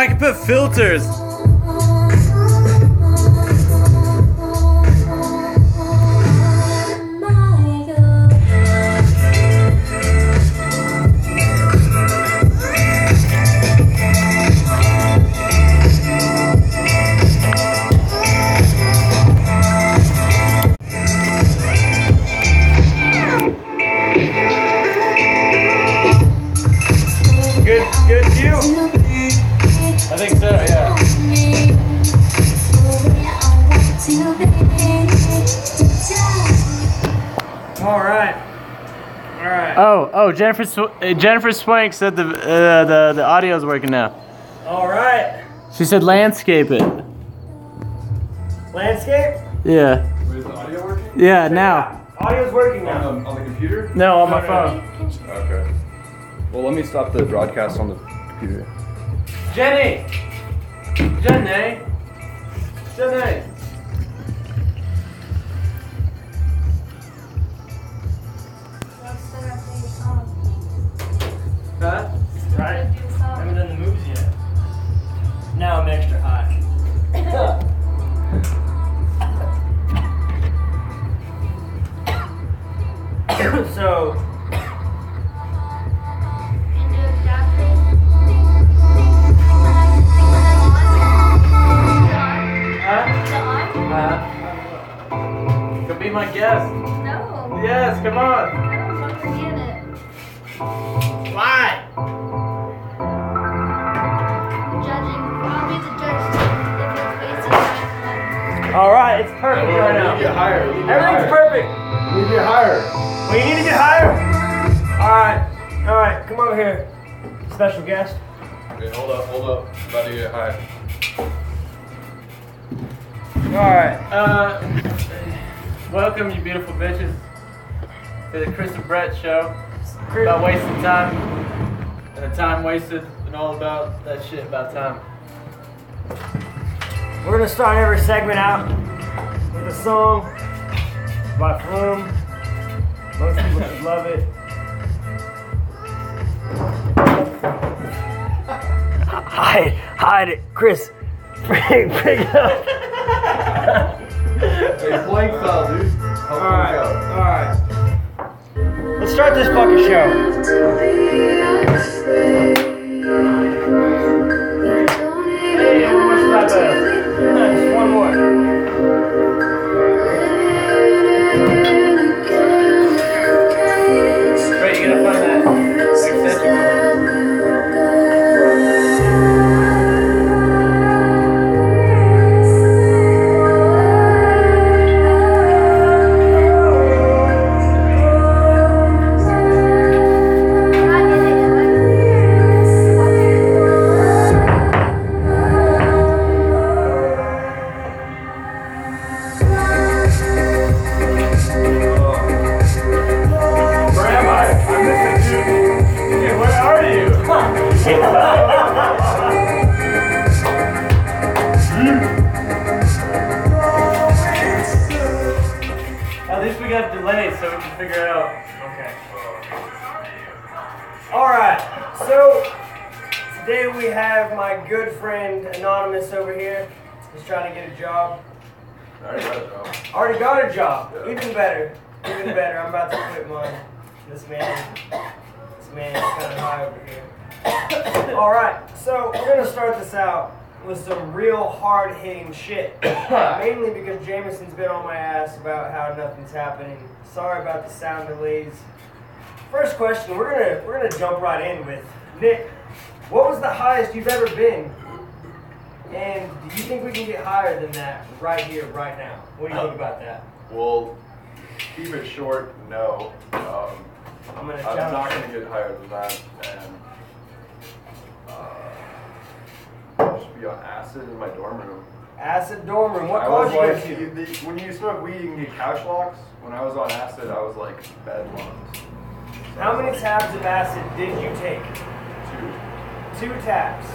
I can put filters. Good view? I think so, yeah. All right. Oh, Jennifer Swank said the audio's working now. All right. She said landscape it. Landscape? Yeah. Wait, is the audio working? Yeah, now. Audio's working now. On the computer? No, on my phone. Okay. Well, let me stop the broadcast on the computer. Jenny! Jenny! Huh? Right? Haven't done the moves yet. Now I'm extra high. So... Come be my guest. No. Yes, come on. I don't want to be in it. Why? Judging. I'll be the judge if it's facing All right, it's perfect right now. You get higher. Everything's perfect. You get higher. Well, you need to get higher. All right, come over here. Special guest. Okay, hold up. About to get high. Alright, welcome you beautiful bitches to the Kris and Brett show. About wasting time and the time wasted and all about that shit about time. We're gonna start every segment out with a song by Flume. Most people should love it. Hide it, Kris. Bring it up. Hey, blank fell, dude. Alright. Let's start this fucking show. Hey, one more slap just one more. Right, you gotta find that extension. At least we got delayed so we can figure it out. Okay. Alright, so today we have my good friend Anonymous over here. He's trying to get a job. I already got a job. Already got a job. Yeah. Even better. I'm about to quit mine. This man is kind of high over here. Alright, so we're going to start this out with some real hard-hitting shit. Mainly because Jameson's been on my ass about how nothing's happening. Sorry about the sound delays. First question, we're gonna jump right in with Nick. What was the highest you've ever been? And do you think we can get higher than that right here, right now? What do you think about that? Well, keep it short, no. I'm not gonna get higher than that, and just be on acid in my dorm room. Acid dorm room. What I was caused you like, when you smoke weed, you can get couch locks. When I was on acid, I was like bed lungs. How many tabs of acid did you take? 2. 2 tabs.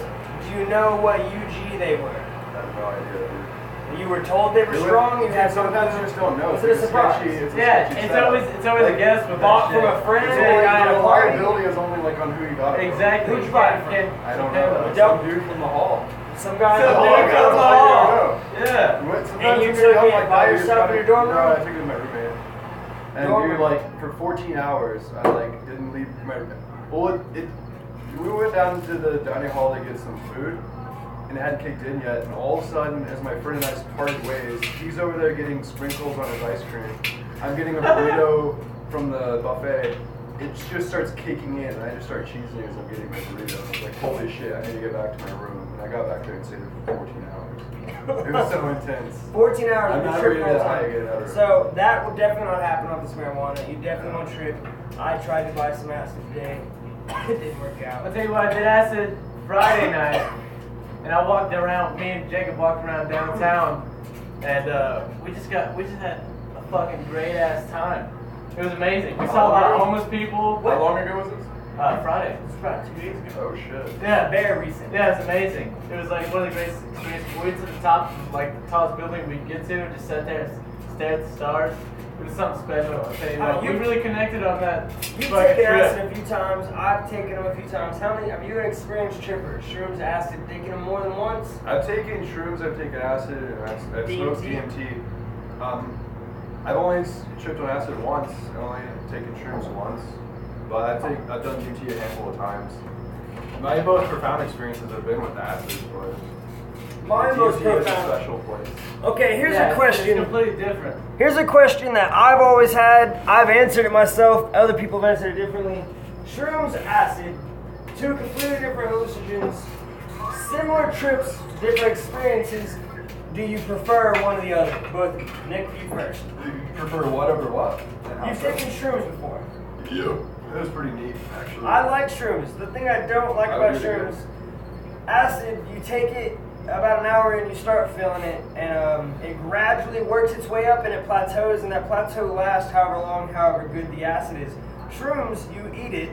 Do you know what UG they were? I have no idea, dude. You were told they were strong. You had sometimes you just don't know. Was it a surprise? It's always a guess with bought from a friend. It's They only, got the a party. reliability is only like on who you got it from. Exactly. Who'd you buy it from? I don't know. Dope. Some dude from the hall. Some guy. Some in the dude hall. from the hall. Yeah. And you took it by yourself in your dorm room? No, I took it in my roommate. And dude, like for 14 hours, I like didn't leave my room. Well, we went down to the dining hall to get some food, and it hadn't kicked in yet. And all of a sudden, as my friend and I parted ways, he's over there getting sprinkles on his ice cream. I'm getting a burrito from the buffet. It just starts kicking in, and I just start cheesing as I'm getting my burrito. I was like, holy shit, I need to get back to my room. And I got back there and stayed there for 14 hours. It was so intense. 14 hours I'm of not trip ready all to the high time. again ever. So that would definitely not happen off this marijuana. You definitely won't trip. I tried to buy some acid today. It didn't work out. I'll tell you what, I did acid Friday night, and I walked around. Me and Jacob walked around downtown, and we just had a fucking great ass time. It was amazing. We saw a lot of homeless people. How long ago was this? Friday. It's about 2 days ago. Oh shit. Yeah, Very recent. yeah, it's amazing. It was like one of the greatest experiences. We went to the top, like the tallest building we could get to, and just sat there and stared at the stars. It was something special. I'll tell you what, we really connected on that. You've fucking taken trip. acid a few times. I've taken them a few times. How many? Have you an experienced tripper? Shrooms, acid, taken them more than once? I've taken shrooms, I've taken acid, and I've smoked DMT. I've only tripped on acid once. I've only taken shrooms once. But I've done DMT a handful of times. My most profound experiences have been with acid, but My most DMT is a profound. special place. Okay, here's Yeah, a question. It's completely different. Here's a question that I've always had. I've answered it myself. Other people have answered it differently. Shrooms, acid, two completely different hallucinogens, similar trips, different experiences. Do you prefer one or the other? Both of you. Nick, you first. You prefer what over what? You've taken shrooms before. Yeah. It was pretty neat, actually. I like shrooms. The thing I don't like I about would agree. shrooms, acid, you take it about an hour and you start feeling it, and it gradually works its way up and it plateaus, and that plateau lasts however long, however good the acid is. Shrooms, you eat it,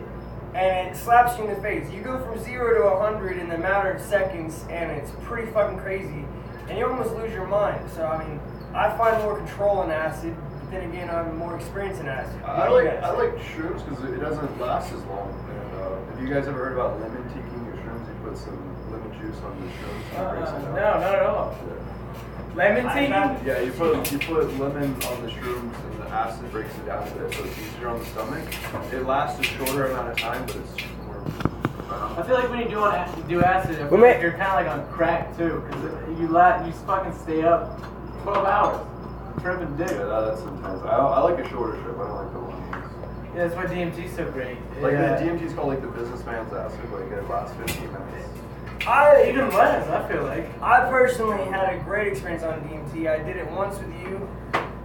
and it slaps you in the face. You go from 0 to 100 in a matter of seconds, and it's pretty fucking crazy, and you almost lose your mind. So, I mean, I find more control in acid, but then again, I'm more experienced in acid. I What do you guys like think? shrooms because it doesn't last as long. And have you guys ever heard about lemon taking your shrooms? You put some lemon juice on the shrooms and it breaks it No, down. not at all. Yeah. Lemon I tea? found- Yeah, you put lemon on the shrooms and the acid breaks it down a bit, so it's easier on the stomach. It lasts a shorter amount of time, but it's more. I feel like when you do acid, I feel may- like you're kind of like on crack too, because you fucking stay up 12 hours, tripping dick. Yeah, that's intense. I like a shorter trip. I don't like the long ones. Yeah, that's why DMT's so great. Like Yeah. the DMT is called like the businessman's acid. Like it lasts 15 minutes. Even less, I feel like. I personally had a great experience on DMT. I did it once with you.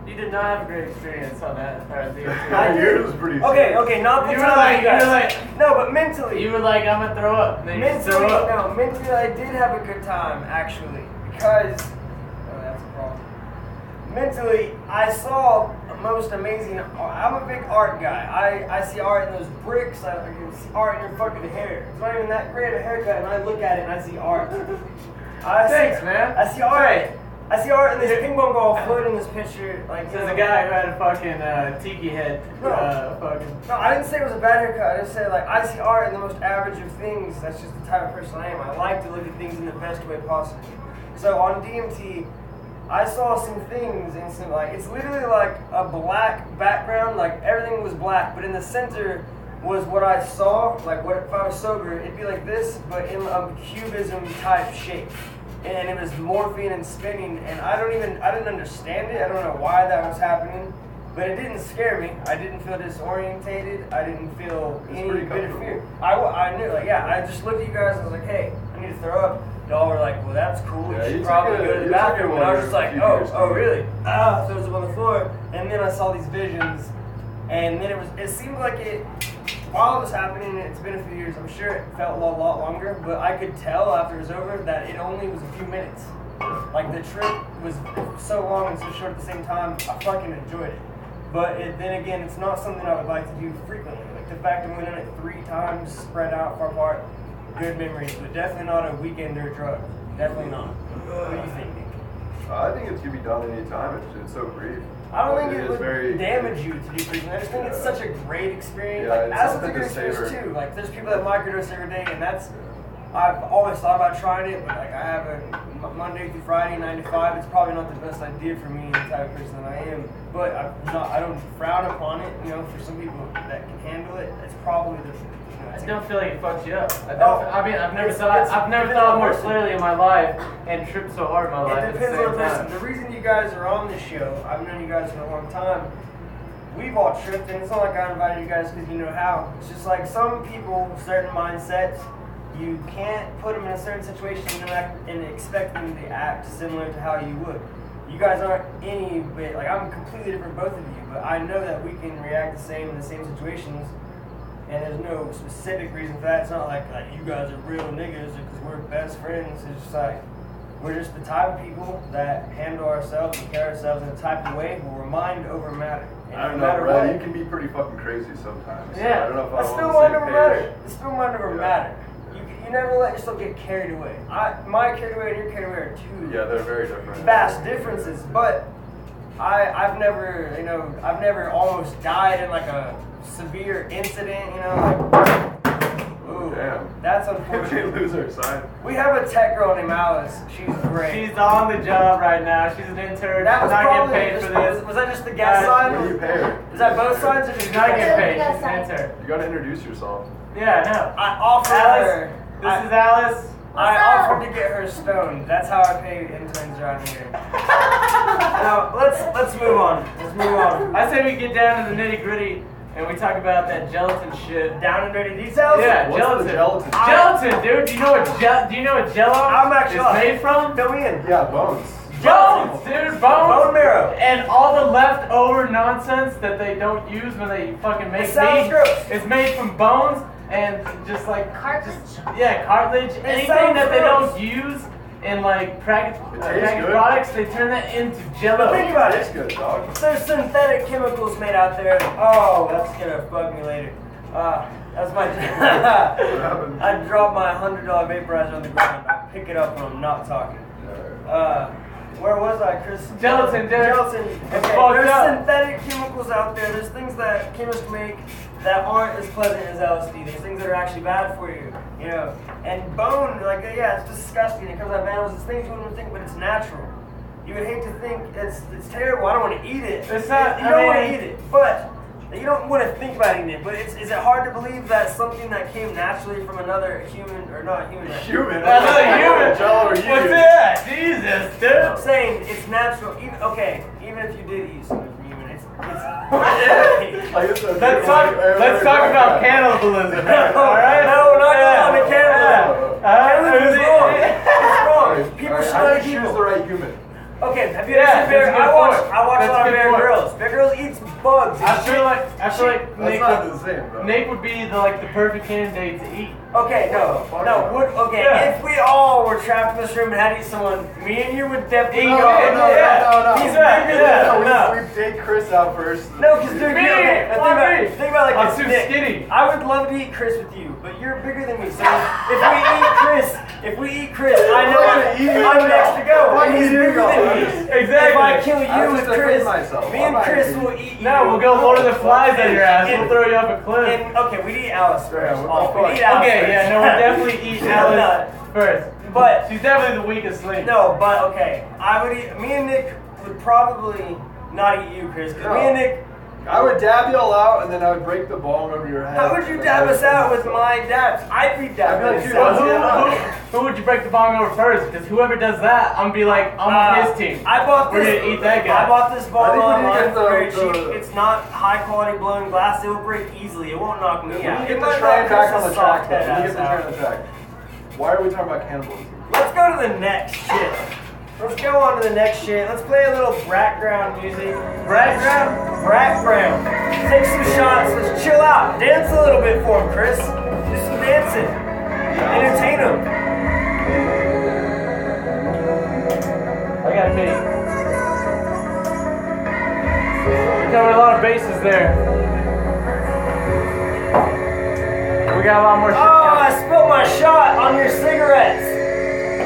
You did not have a great experience on that DMT. I did. Yours was pretty. Okay, serious. okay, not the You were time like- you guys. you were like- no, but mentally. You were like, I'm gonna throw up. And then you just Mentally, throw up. no, mentally I did have a good time, actually. Because, oh, that's a problem. Mentally, I saw the most amazing, I'm a big art guy. I see art in those bricks, I can see art in your fucking hair. It's not even that great of a haircut, and I look at it and I see art. Thanks, man. I see art. Hey. I see art in this ping pong ball floating in this picture. Like, There's a guy who had a fucking tiki head. Fucking. No, I didn't say it was a bad haircut. I just said, like, I see art in the most average of things. That's just the type of person I am. I like to look at things in the best way possible. So on DMT, I saw some things and some, like, it's literally like a black background. Like, everything was black, but in the center was what I saw. Like, what if I was sober, it'd be like this, but in a cubism type shape. And it was morphing and spinning, and I didn't understand it. I don't know why that was happening, but it didn't scare me. I didn't feel disorientated. I didn't feel It's any pretty bit of comfortable. fear. I knew, like, yeah, I just looked at you guys and I was like, hey, I need to throw up. Y'all were like, well, that's cool. Yeah, you you should probably took go to it- the you took it bathroom. And while I you was just were like, keeping your oh, steam. really? Throws up on the floor. And then I saw these visions, and then it seemed like it, while it was happening, it's been a few years, I'm sure it felt a lot longer, but I could tell after it was over that it only was a few minutes. Like, the trip was so long and so short at the same time, I fucking enjoyed it. But then again, it's not something I would like to do frequently. Like, the fact that we done it 3 times, spread out, far apart, good memories, but definitely not a weekender drug. Definitely not. What do you think, Nick? I think it can be done anytime. It's so brief. I don't think it is would very damage you to do freezing. I just think it's such a great experience. Yeah, Like, it's acid's a something good to experience savor. too. Like, there's people that microdose every day, and that's. I've always thought about trying it, but like I have a Monday through Friday 9 to 5. It's probably not the best idea for me, the type of person that I am. But I don't frown upon it. You know, for some people that can handle it, it's probably the. I don't feel like it fucks you up. I mean, I've never It's- thought more clearly in my life and tripped so hard in my life It at the depends same on the person. time. The reason you guys are on this show, I've known you guys for a long time. We've all tripped, and it's not like I invited you guys because you know how. It's just like some people, certain mindsets, you can't put them in a certain situation and expect them to act similar to how you would. You guys aren't any bit, like I'm completely different, both of you, but I know that we can react the same in the same situations. And there's no specific reason for that. It's not like you guys are real niggas because we're best friends. It's just like we're just the type of people that handle ourselves and carry ourselves in a type of way where we're mind over matter. And I don't no know, matter Brad. what, You can be pretty fucking crazy sometimes. Yeah. So I don't know if it's I'm still on mind the over same matter. page. It's still mind over Yeah. matter. You never let yourself get carried away. My carried away and your carried away are two Yeah, they're very different. vast differences, but I've never almost died in like a severe incident, ooh, Damn. that's We unfortunate. lose our sign. We have a tech girl named Alice. She's great. She's on the job right now. She's an intern. That She's was not probably getting paid for this. Was that just the guest What sign? What do you pay her? Is that both sides or just She's not the getting guest? paid. Yes, She's an intern. You gotta introduce yourself. Yeah, no. I offered Alice, her. this is Alice. I What's up? offered to get her stoned. That's how I pay interns around here. Now let's move on. Let's move on. I say we get down to the nitty gritty and we talk about that gelatin shit. Down and dirty details. Yeah, What's gelatin. the gelatin? Gelatin, dude. Do you know what Jello I'm actually is made from? Fill me in. Yeah, bones. Bones, dude. Bones. Bone marrow. And all the leftover nonsense that they don't use when they fucking make It sounds meat gross. is made from bones and just like Cartilage? cartilage. Anything sounds that they gross. don't use in like packaged tastes good. products, they turn that into Jello. Think about Tastes it. good, dog. There's synthetic chemicals made out there. Oh, that's gonna bug me later. That's my. happened? I dropped my $100 vaporizer on the ground. I pick it up when I'm not talking. Where was I, Chris? Gelatin, dude. Gelatin. It's Okay, fucked there's up. synthetic chemicals out there. There's things that chemists make that aren't as pleasant as LSD. There's things that are actually bad for you, And bone, it's disgusting. It comes out of animals. It's things you wouldn't think, but it's natural. You would hate to think it's terrible. I don't want to eat it. It's not- You I don't want to mean- eat it, but you don't want to think about eating it. But is it hard to believe that something that came naturally from another human or not human? Human. Another human. Jello or you? What's that? Jesus, dude. I'm saying it's natural. Even if you did eat something from human, it's Like, it's a- Let's talk about cannibalism. All right? No, we're not going on to cannibalism. Cannibalism is wrong. It's wrong. People Alright, should how do let you choose people. the right human? Okay, have you Yeah, ever seen Bear? that's a good I watch point. a That's lot a of good Bear point. Grylls. Bear Grylls eats bugs. and I feel shit. like That's Nick not would, the same, bro. Nick would be the perfect candidate to eat. Okay, no. Yeah. If we all were trapped in this room and had to eat someone, me and you would definitely No, go. no. He's Yeah, bigger than yeah. We take Chris out first. No, because dude, Me? Why me? think about it like I'm this, too Nick. skinny. I would love to eat Chris with you, but you're bigger than me. So if we eat Chris, I know I'm next to go. Why And he's you bigger go? than me. Exactly. If I kill I you was with just Chris, defend myself. me and Why Chris not? will eat you. No, we'll go Lord of the Flies at your ass. We'll And- throw you off a cliff. And okay, we'd eat Alice first. Yeah, what the We'd fuck? eat Alice Okay, first. yeah, no, we'll definitely eat Alice first. But She's definitely the weakest link. no, but okay, I would eat. Me and Nick would probably not eat you, Chris. Because me and Nick. I would dab you all out, and then I would break the bong over your head. How would you dab us out with my dabs? I'd be dabbing I'd be like, us dude, out. Who would you break the bong over first? Because whoever does that, I'm gonna be like, I'm on his team. I bought We're this. gonna eat that guy. I bought this bong I think we need to online. get It's very the- cheap. It's not high quality blown glass. It will break easily. It won't knock me We out. need to It get the might train knock back on Chris's the track, soft though. head We need to ass get the train out. on the track. Why are we talking about cannibalism? Let's go to the next shit. Let's go on to the next shit. Let's play a little background music. Background? Background. Take some shots. Let's chill out. Dance a little bit for him, Chris. Do some dancing. Entertain him. I gotta pee. We covered a lot of bases there. We got a lot more shit. Oh, I spilled my shot on your cigarettes.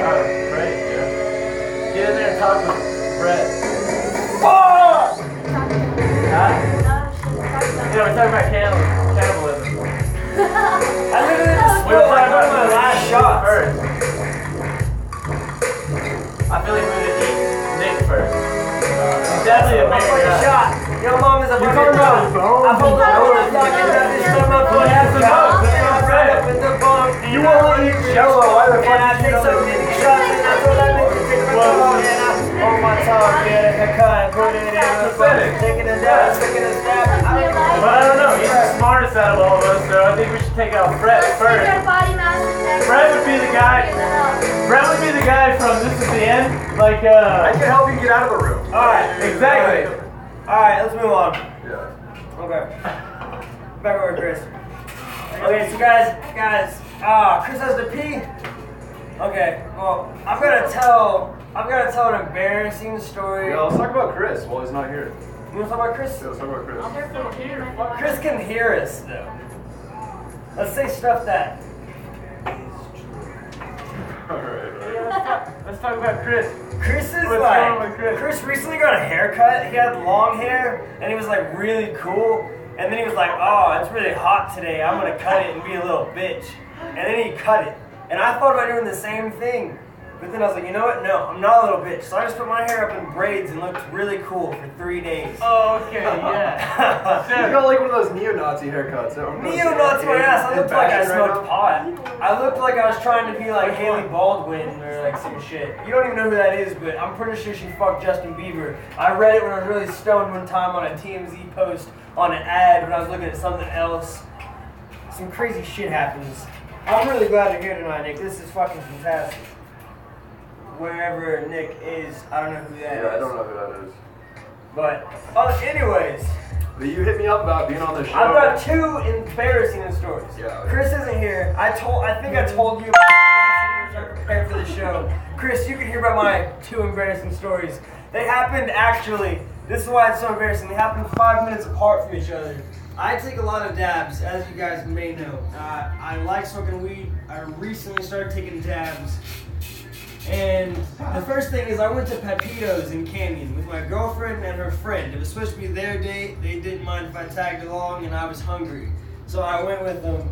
Oh, great, yeah. Get in there and talk with motherfucking shot. Your mom is a You're fucking talking about shot. bones? I pulled up on the block and got this stuff up on the shot. And I ran up with the bong. You won't eat Jello. Why the fuck And I did you take know so that? many shots and I told that bitch to take my tongue. And I hold my tongue, get a haircut, put it in the bucket, taking a dab, taking a stab. But I don't know, he's the smartest out of all of us, so I think we should take out Brett first. Brett would be the guy. Brett would be the guy from This Is the End. Like, I can help you get out of the room. Alright, exactly. Alright, let's move on. Yeah. Okay. Back over to Kris. Okay, so guys, Kris has to pee. Okay, well, I've gotta tell an embarrassing story. Yeah, let's talk about Kris while he's not here. You wanna talk about Kris? Yeah, let's talk about Kris. Kris can hear us though. Let's say stuff that. Let's talk about Kris. Kris is What's wrong with Kris? Kris recently got a haircut. He had long hair and he was like really cool. And then he was like, oh, it's really hot today. I'm gonna cut it and be a little bitch. And then he cut it. And I thought about doing the same thing. But then I was like, you know what? No, I'm not a little bitch. So I just put my hair up in braids and looked really cool for 3 days. Oh, okay, yeah. You got like one of those neo-Nazi haircuts. Neo-Nazi my ass. I looked like I smoked pot. I looked like I was trying to be like Haley Baldwin or like some shit. You don't even know who that is, but I'm pretty sure she fucked Justin Bieber. I read it when I was really stoned one time on a TMZ post on an ad when I was looking at something else. Some crazy shit happens. I'm really glad you're here tonight, Nick. This is fucking fantastic. Wherever Nick is, I don't know who that is. Yeah, I don't know who that is. But, anyways. But you hit me up about being on the show. I've got 2 embarrassing stories. Yeah, okay. Kris isn't here. I think I told you about I prepared for the show. Kris, you can hear about my 2 embarrassing stories. They happened actually. This is why it's so embarrassing. They happened 5 minutes apart from each other. I take a lot of dabs, as you guys may know. I like smoking weed. I recently started taking dabs. And the first thing is I went to Pepito's in Canyon with my girlfriend and her friend. It was supposed to be their date. They didn't mind if I tagged along and I was hungry. So I went with them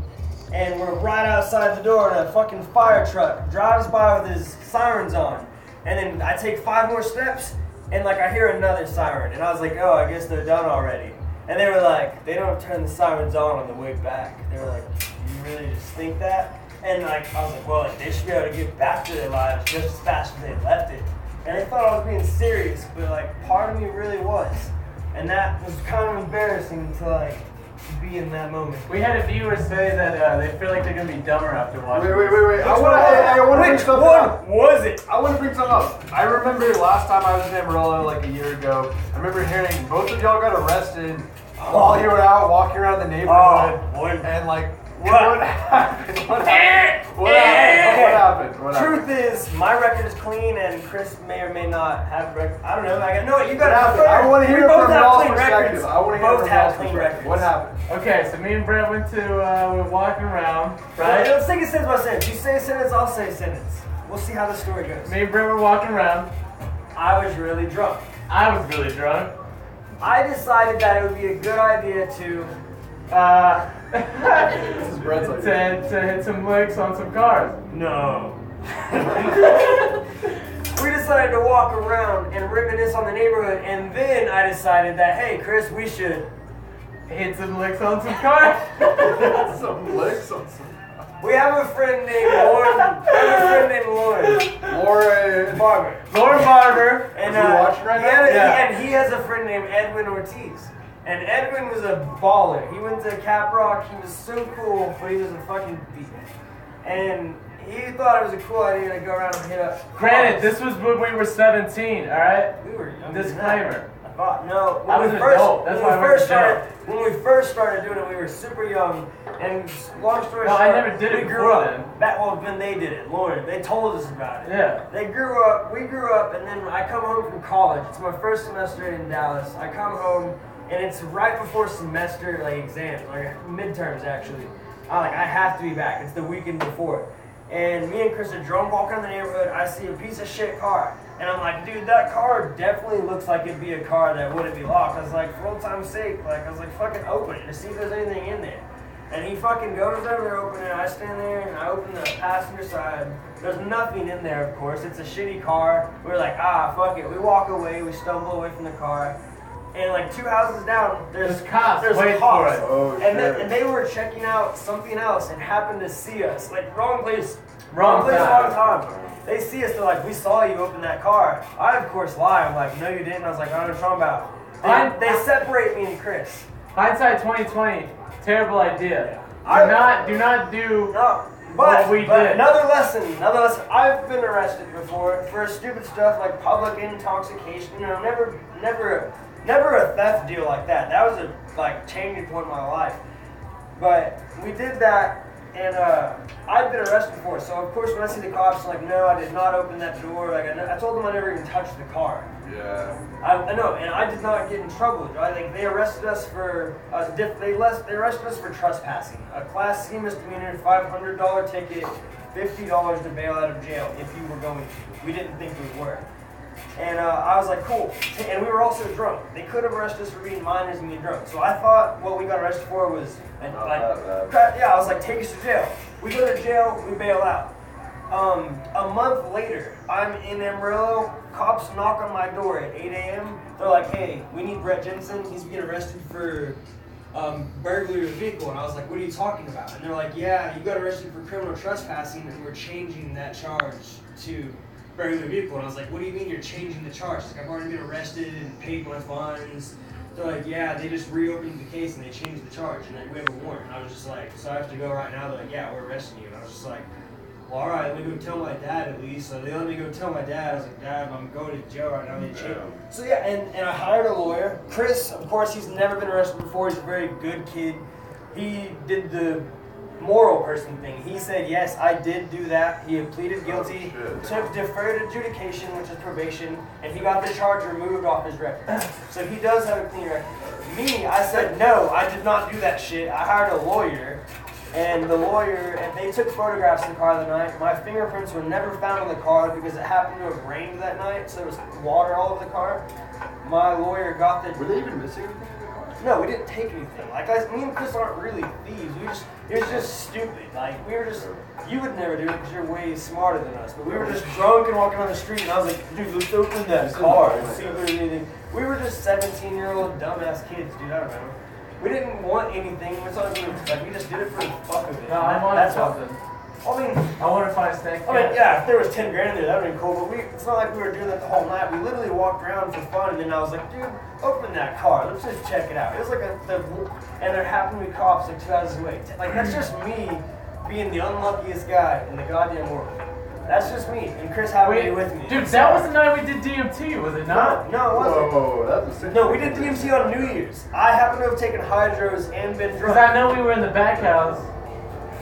and we're right outside the door and a fucking fire truck drives by with his sirens on. And then I take 5 more steps and like I hear another siren. And I was like, oh, I guess they're done already. And they were like, they don't turn the sirens on the way back. They were like, you really just think that? And like, I was like, well, like, they should be able to get back to their lives just as fast as they left it. And they thought I was being serious, but like, part of me really was. And that was kind of embarrassing to like, be in that moment. We had a viewer say that they feel like they're going to be dumber after watching. Wait. I want to bring something up. Was it? I want to bring something up. I remember last time I was in Amarillo like a year ago, I remember hearing both of y'all got arrested while you were out walking around the neighborhood. And like, what happened? What happened? Truth is, my record is clean, and Kris may or may not have record. I don't know. You What got happened? I want to hear it both from have y'all's clean perspective. records. I want to hear it Both from have y'all's clean perspective. records. What happened? Okay, so me and Brent went to, we're walking around, right? Let's take a sentence by sentence. You say a sentence, I'll say a sentence. We'll see how the story goes. Me and Brent were walking around. I was really drunk. I was really drunk. I decided that it would be a good idea to This is Brett's idea. to hit some licks on some cars. No. We decided to walk around and reminisce on the neighborhood, and then I decided that, hey, Kris, we should hit some licks on some cars. Some licks on some. We have a friend named Lauren Barber. Lauren Barber. And Is he watching right now? and he has a friend named Edwin Ortiz. And Edwin was a baller. He went to Cap Rock. He was so cool, but he was a fucking beat. And he thought it was a cool idea to go around and hit up. Granted, this was when we were 17, alright? We were young. Disclaimer. No, I was an adult. That's why I went to jail. When we first started doing it, we were super young. And long story No, short, I never did it we grew before up. When they did it, Lauren, they told us about it. Yeah. They grew up, we grew up, and then I come home from college. It's my first semester in Dallas. I come home, and it's right before semester, like exams, like midterms actually. I have to be back. It's the weekend before. And me and Kris are drunk walking around the neighborhood. I see a piece of shit car. And I'm like, dude, that car definitely looks like it'd be a car that wouldn't be locked. I was like, for old time's sake, fucking open it to see if there's anything in there. And he fucking goes over there, open it. I stand there and I open the passenger side. There's nothing in there, of course. It's a shitty car. We're like, fuck it. We walk away. We stumble away from the car. and like 2 houses down, there's cops There's waiting cops. for us. Oh, And, shit. and they were checking out something else and happened to see us. Like, wrong place, Wrong wrong time. time. They see us, they're like, we saw you open that car. I, of course, lie. I'm like, no, you didn't. I was like, I don't know what you're talking about. They separate me and Kris. Hindsight 2020, terrible idea. Do not do No, what we did. Another lesson. I've been arrested before for stupid stuff like public intoxication. You know, never a theft deal like that. That was a like changing point in my life. But we did that, and I've been arrested before. So of course, when I see the cops, I'm like, no, I did not open that door. Like I told them I never even touched the car. Yeah. I know, and I did not get in trouble. I think they arrested us for they arrested us for trespassing, a Class C misdemeanor, $500 ticket, $50 to bail out of jail if you were going to. We didn't think we were, and I was like, cool. And we were also drunk. They could have arrested us for being minors and being drunk. So I thought what we got arrested for was yeah. I was like, take us to jail. We go to jail, we bail out. A month later, I'm in Amarillo. Cops knock on my door at 8 a.m. They're like, hey, we need Brett Jensen. He's being arrested for burglary of a vehicle. And I was like, what are you talking about? And they're like, yeah, you got arrested for criminal trespassing, and we're changing that charge to burglary of a vehicle. And I was like, what do you mean you're changing the charge? Like, I've already been arrested and paid my fines. They're like, yeah, they just reopened the case and they changed the charge, and we have a warrant. And I was just like, so I have to go right now? They're like, yeah, we're arresting you. And I was just like, well, all right, let me go tell my dad at least. So they let me go tell my dad. I was like, Dad, I'm going to jail right now. They change. So yeah, and I hired a lawyer. Kris, of course, he's never been arrested before. He's a very good kid. He did the moral person thing. He said, yes, I did do that. He had pleaded guilty, took deferred adjudication, which is probation, and he got the charge removed off his record. So he does have a clean record. Me, I said, no, I did not do that shit. I hired a lawyer. And the lawyer, and they took photographs of the car the night. My fingerprints were never found on the car because it happened to have rained that night, so there was water all over the car. My lawyer got the... Were they even missing anything in the car? No, we didn't take anything. Like, me and Kris aren't really thieves. It was just stupid. Like, we were just... You would never do it because you're way smarter than us. But we were just drunk and walking on the street, and I was like, dude, let's open that car and see if there's anything. We were just 17-year-old dumbass kids, dude. I don't know. We didn't want anything. We just did it for the fuck of it. No, I wanted something. I want to find a snake. Yeah, if there was 10 grand in there, that would have been cool. But it's not like we were doing that the whole night. We literally walked around for fun, and then I was like, dude, open that car. Let's just check it out. It was like and there happened to be cops like 2 houses away. Like, that's just me being the unluckiest guy in the goddamn world. That's just me. And Kris happened to be with me. Dude, that was the night we did DMT, was it not? No, it wasn't. Whoa, that was sick. No, we did DMT on New Year's. I happen to have taken hydros and been drunk. Because I know we were in the back house.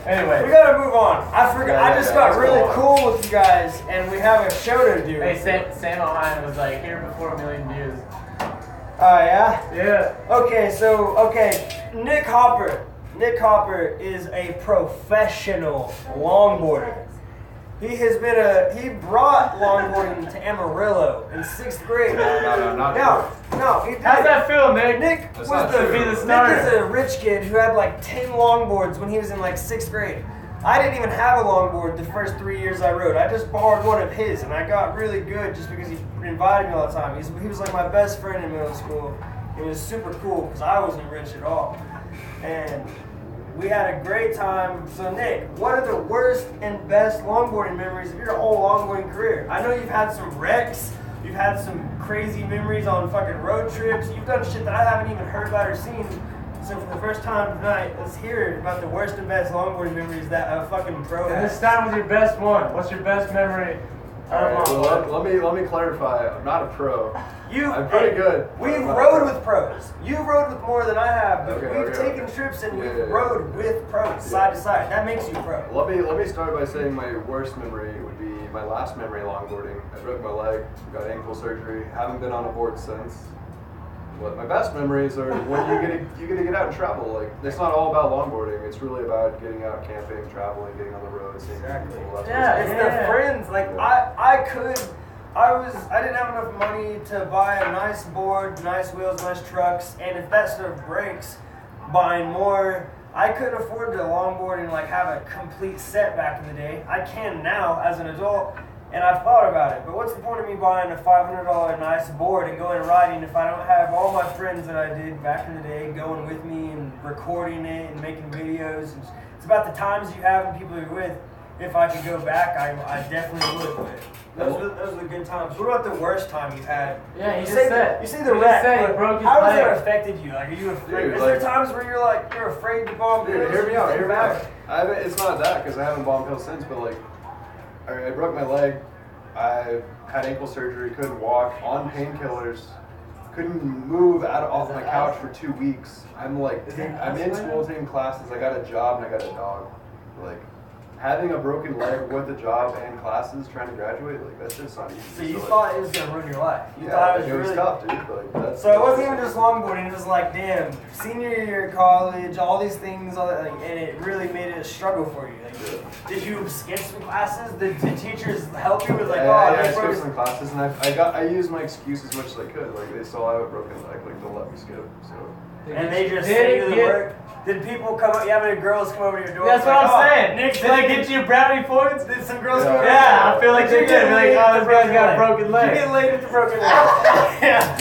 Anyway. We gotta move on. I forgot. I just got really cool with you guys, and we have a show to do. Hey, Sam O'Hine was like, here before 1 million views. Oh, yeah? Yeah. Okay, Nick Hopper. Nick Hopper is a professional longboarder. He brought longboarding to Amarillo in 6th grade. No, he did. How's that feel, Nick? Nick That's was not true. Nick is a rich kid who had like 10 longboards when he was in like 6th grade. I didn't even have a longboard the first 3 years I rode. I just borrowed one of his, and I got really good just because he invited me all the time. He was like my best friend in middle school. It was super cool because I wasn't rich at all. And we had a great time. So Nick, what are the worst and best longboarding memories of your whole longboarding career? I know you've had some wrecks, you've had some crazy memories on fucking road trips, you've done shit that I haven't even heard about or seen. So for the first time tonight, let's hear about the worst and best longboarding memories that a fucking pro And has. this time with your best one. What's your best memory? Alright, well, let me clarify. I'm not a pro. I'm pretty good. We've rode with pros. You've rode with more than I have, but Okay, we've taken trips and we've rode with pros side to side. That makes you pro. Let me start by saying my worst memory would be my last memory longboarding. I broke my leg, got ankle surgery, haven't been on a board since. But my best memories are when you get to get out and travel. Like, it's not all about longboarding. It's really about getting out camping, traveling, getting on the road, seeing people. It's the friends. Like I didn't have enough money to buy a nice board, nice wheels, nice trucks, and if that stuff breaks, buying more. I couldn't afford to longboard and like have a complete set back in the day. I can now as an adult. And I've thought about it, but what's the point of me buying a $500 nice board and going riding if I don't have all my friends that I did back in the day going with me and recording it and making videos? It's about the times you have and people you're with. If I could go back, I definitely would. But those are the good times. What about the worst time you've had? Yeah, you say the wreck. How has that affected you? Like, are you afraid? Is there times where you're afraid to bomb pills? Dude, hear me out. Hear me out. It's not that because I haven't bombed pills since, but like, I broke my leg. I had ankle surgery. Couldn't walk. On painkillers. Couldn't move off my couch for 2 weeks. I'm in school taking classes. I got a job and I got a dog. Like, having a broken leg with a job and classes, trying to graduate, like that's just not easy. So you thought it was gonna ruin your life? You Yeah, thought it was really tough, dude. Like, that's, so it wasn't even just longboarding. It was like, damn, senior year of college, all these things, and it really made it a struggle for you. Like, did you skip some classes? Did the teachers help you with like, I skipped some classes, and I used my excuse as much as I could. Like they still have a broken leg, like they'll let me skip. So. And they just send you the work. Did people come up? You have any girls come over to your door? That's what I'm saying. Nick, did they get you brownie points? Did some girls come over? Yeah, I feel like they did. Like, oh, this guy's got a broken leg. You get laid with the broken leg. Yeah.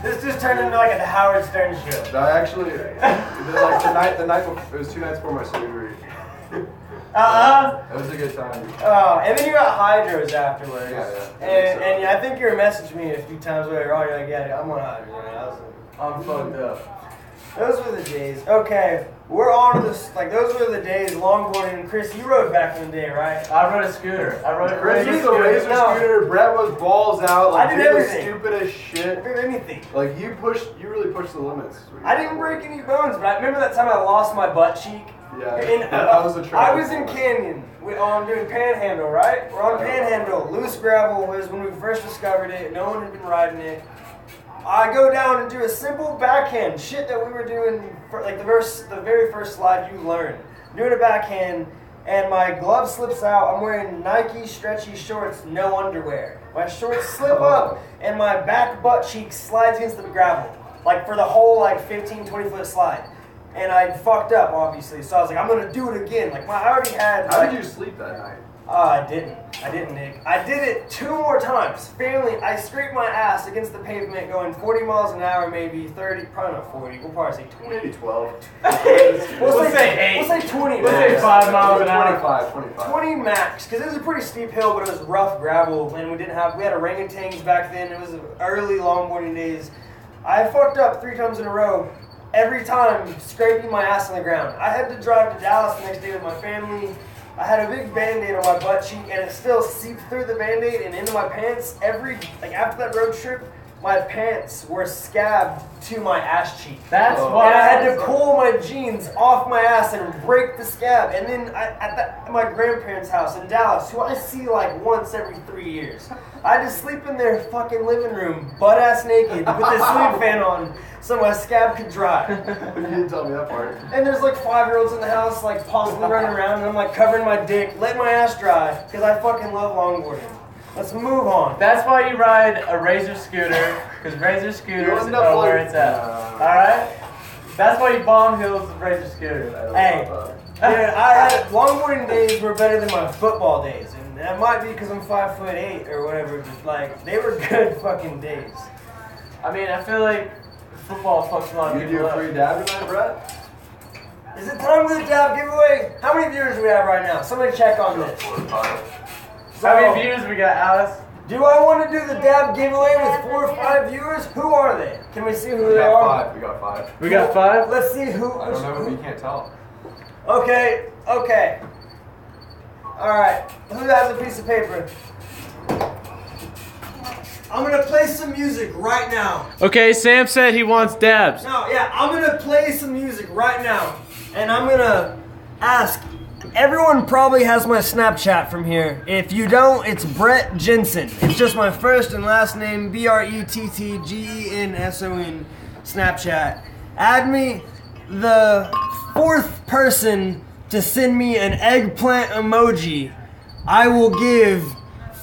This just turned into like a Howard Stern show. I actually, like the night before, it was 2 nights before my surgery. It was a good time. Oh, and then you got hydros afterwards. Yeah. And I think you messaged me a few times later on. You're like, yeah, I'm on hydros. I'm fucked up. Those were the days. Okay, we're on to this. Like, those were the days, longboarding. And Kris, you rode back in the day, right? I rode a scooter. Kris used a razor scooter. Brett was balls out. Like, I did everything. Stupid as shit. I did anything. Like, you really pushed the limits. I didn't break any bones, but I remember that time I lost my butt cheek. Yeah, that was a trouble. I was in Canyon. I'm doing Panhandle, right? We're on Panhandle. Loose gravel was when we first discovered it. No one had been riding it. I go down and do a simple backhand, shit that we were doing for like the very first slide you learned. Doing a backhand, and my glove slips out. I'm wearing Nike stretchy shorts, no underwear. My shorts slip up, and my back butt cheek slides against the gravel, like for the whole 15, 20 foot slide. And I fucked up, obviously. So I was like, I'm gonna do it again. Like I already had. How did you sleep that night? I didn't, Nick. I did it 2 more times. I scraped my ass against the pavement going 40 miles an hour, maybe 30, probably not 40. We'll probably say 20. Maybe 12. We'll say 8. We'll say 20. We'll say 5 miles an hour. 25. 20 max, because it was a pretty steep hill, but it was rough gravel, and we had orangutans back then. It was early longboarding days. I fucked up 3 times in a row. Every time scraping my ass on the ground. I had to drive to Dallas the next day with my family. I had a big Band-Aid on my butt cheek, and it still seeped through the Band-Aid and into my pants. After that road trip, my pants were scabbed to my ass cheek. That's why. And I had to pull my jeans off my ass and break the scab. And then at my grandparents' house in Dallas, who I see once every 3 years, I had to sleep in their fucking living room, butt ass naked, with the ceiling fan on, so my scab could dry. You didn't tell me that part. And there's 5-year-olds in the house, possibly running around, and I'm covering my dick, letting my ass dry, because I fucking love longboarding. Let's move on. That's why you ride a razor scooter, because razor scooters are where it's at. Alright? That's why you bomb hills with razor scooters. Hey, dude, longboarding days were better than my football days. And that might be because I'm 5'8" or whatever, but they were good fucking days. I mean, I feel like football fucks a lot of people up. You do a free dab tonight, Brett? Is it time for the dab giveaway? How many viewers do we have right now? Somebody check on this. How many viewers we got, Alice? Do I want to do the dab giveaway with 4 or 5 viewers? Who are they? Can we see who they are? We got 5. We got 5? Let's see who. I don't know. We can't tell. Okay. Alright. Who has a piece of paper? I'm going to play some music right now. Okay, Sam said he wants dabs. No, yeah, I'm going to play some music right now. And I'm going to ask. Everyone probably has my Snapchat from here. If you don't, it's Brett Jensen. It's just my first and last name, BRETTGENSON Snapchat. Add me. The 4th person to send me an eggplant emoji, I will give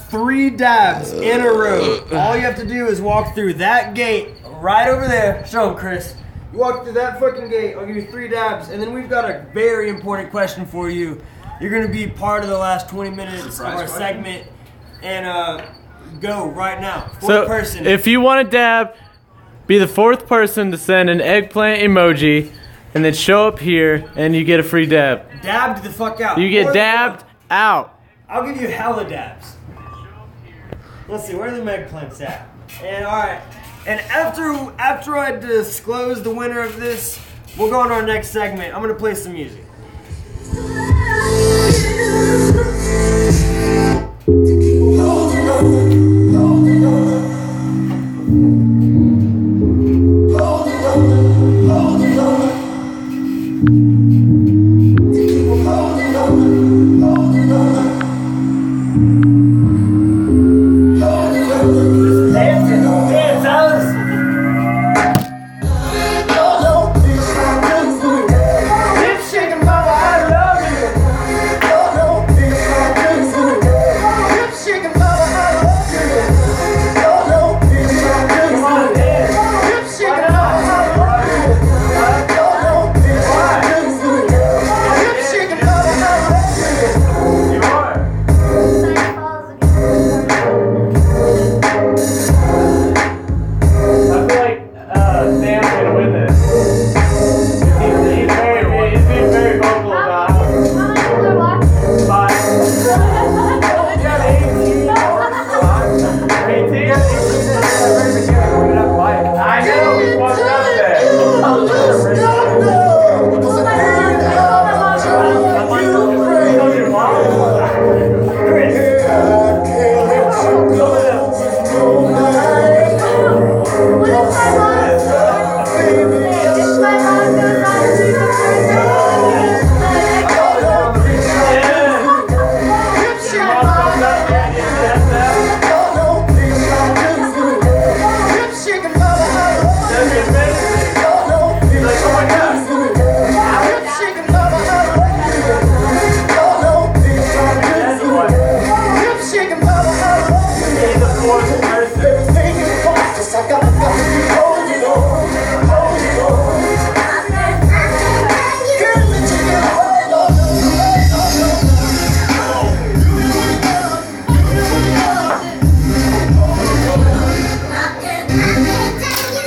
3 dabs in a row. All you have to do is walk through that gate right over there. Show them, Kris. You walk through that fucking gate, I'll give you 3 dabs, and then we've got a very important question for you. You're gonna be part of the last 20 minutes Surprise of our question? segment, and go right now. Fourth So person. if you want to dab, be the fourth person to send an eggplant emoji, and then show up here, and you get a free dab. dabbed the fuck out. You get Fourth dabbed one. out. I'll give you hella dabs. Let's see, where are the eggplants at? And all right, and after I disclose the winner of this, we'll go on to our next segment. I'm gonna play some music.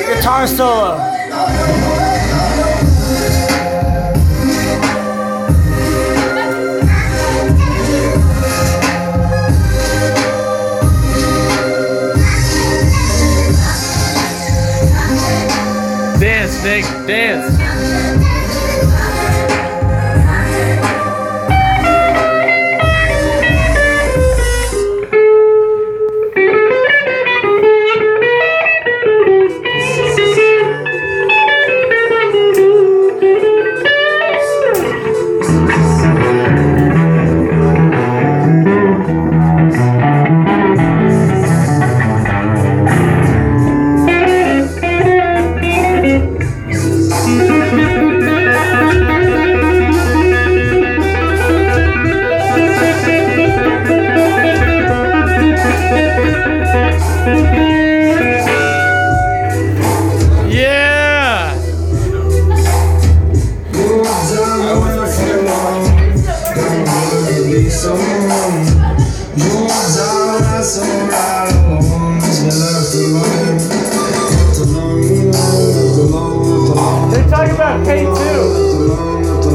Guitar solo. Dance, Nick, dance. They're talking about K2.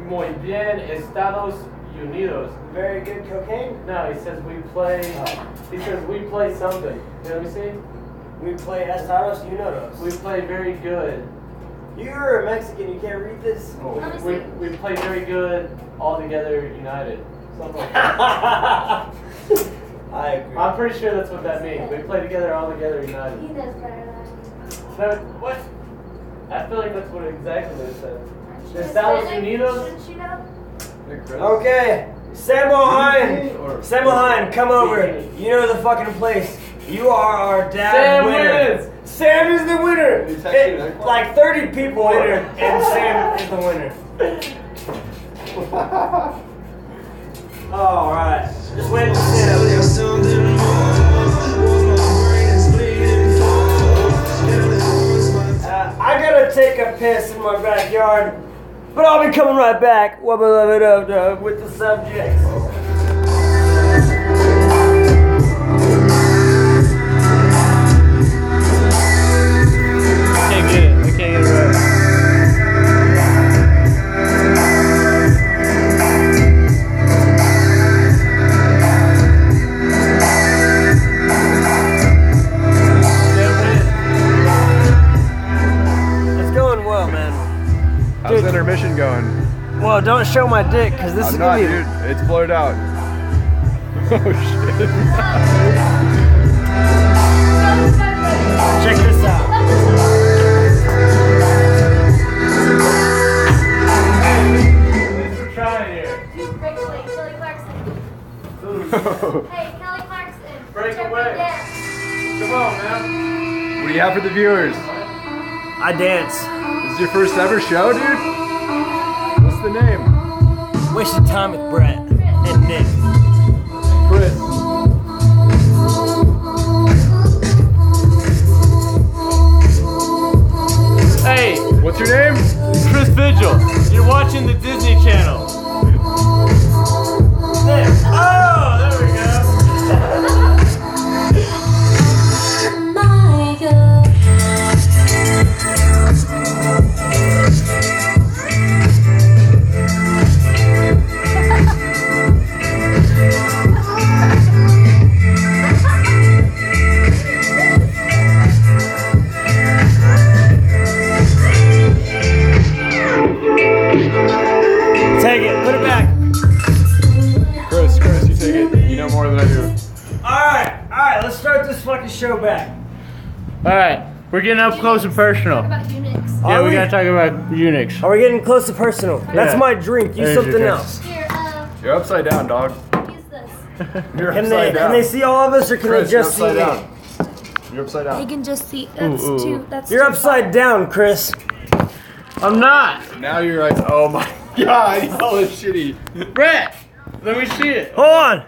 Muy bien, Estados Unidos. Very good cocaine. No, he says we play. He says we play something. Let me see. We play Estados Unidos. We play very good. You're a Mexican, you can't read this? Let me see. We played very good, all together, united. Something like that. I agree. I'm pretty sure that's what that means. We play together, all together, united. He knows better than No, what? I feel like that's what exactly it says. I. Estados Unidos? Shouldn't you know? Hey, Kris. Okay, Samuel Hine. Or- Samuel Hine, come over. You know the fucking place. You are our dad Sam winner. wins. Sam is the winner. He's actually It- like 30 people in here, and Sam is the winner. All right, just wait for Sam. I gotta take a piss in my backyard, but I'll be coming right back. Wubba-lubba-dub-dub with the subjects. Can't get it. I can't get it right. It's going well, man. How's Dude. intermission going? Well, don't show my dick, because this is I'm not, gonna be. dude. It's blurred out. Oh shit. Check this out. Thanks for trying here. Dude, break away. Kelly Clarkson. Hey, Kelly Clarkson. Break check away. me down. Come on, man. What do you have for the viewers? I dance. This is your first ever show, dude? What's the name? Wasted time with Brett and Nick. Kris. Hey, What's your name? Kris Vigil. You're watching the Disney Channel. There. Oh, there we go. Take it. Put it back. Kris, you take it. You know more than I do. All right. Let's start this fucking show back. Alright, we're getting up close and personal. Talk about Unix. Yeah, Are we we? gotta talk about Unix. Are we getting close to personal? That's Yeah. my drink. Use There's your something drink. else. Here, You're upside down, dog. use this. You're Can upside down. they see all of us, or can Kris, they you're just see upside me? down. You're upside They down. can just see. That's Ooh, ooh. two. That's You're two. upside down, Kris. I'm not! Now you're right. Oh my god, he's all shitty. Brett! Let me see it. Hold on.